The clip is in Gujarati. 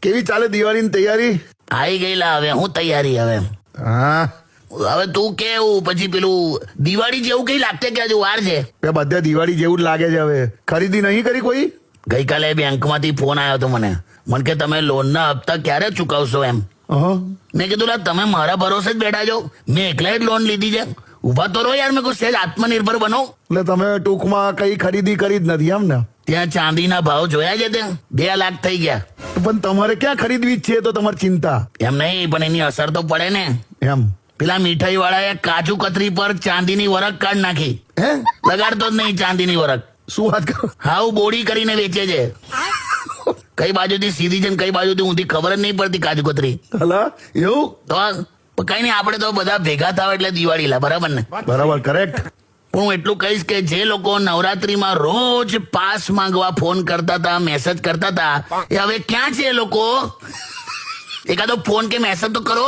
કેવી ચાલે દિવાળીની તૈયારી? આવી ગયેલા હવે હું તૈયારી હવે હા, હવે તું કેવું પછી પેલું દિવાળી જેવું કઈ લાગતે કે હજુ વાર છે? બધા દિવાળી જેવું જ લાગે છે. હવે ખરીદી નહીં કરી કોઈ? ગઈકાલે બેંકમાંથી ફોન આવ્યો હતો મને કે તમે લોનના હપ્તા ક્યારે ચૂકવશો એમ. હા, મેં કીધું લા તમે મારા ભરોસે જ બેઠા છો, મેં એકલા જ લોન લીધી છે. ઉભા તો રહો યાર, મેં કોઈ સહેજ આત્મનિર્ભર બનો. એટલે તમે ટૂંકમાં કઈ ખરીદી કરી જ નથી એમ ને? ત્યાં ચાંદીના ભાવ જોયા છે ત્યાં 2 લાખ થઈ ગયા. પણ તમારે ક્યાં ખરીદવી જ છે તો તમારી ચિંતા? એમ નહીં, પણ એની અસર તો પડે ને. એમ પેલા મીઠાઈ વાળાએ કાજુ કતરી પર ચાંદીની વરખ કાઢ નાખી. હે? લગાડતો જ નહીં ચાંદીની વરખ. શું વાત કરો? હાવ બોડી કરીને વેચે છે. કઈ બાજુથી સીધી છે ને કઈ બાજુથી ઊંધી ખબર જ નહીં પડતી કાજુ કતરી. હલા એવું? તો કઈ નહીં, આપણે તો બધા ભેગા થાવ એટલે દિવાળી લા, બરાબર ને? બરાબર, કરેક્ટ. પણ હું એટલું કહીશ કે જે લોકો નવરાત્રીમાં રોજ પાસ માંગવા ફોન કરતા હતા, મેસેજ કરતા હતા, એ હવે ક્યાં છે એ લોકો? એકાદો ફોન કે મેસેજ તો કરો.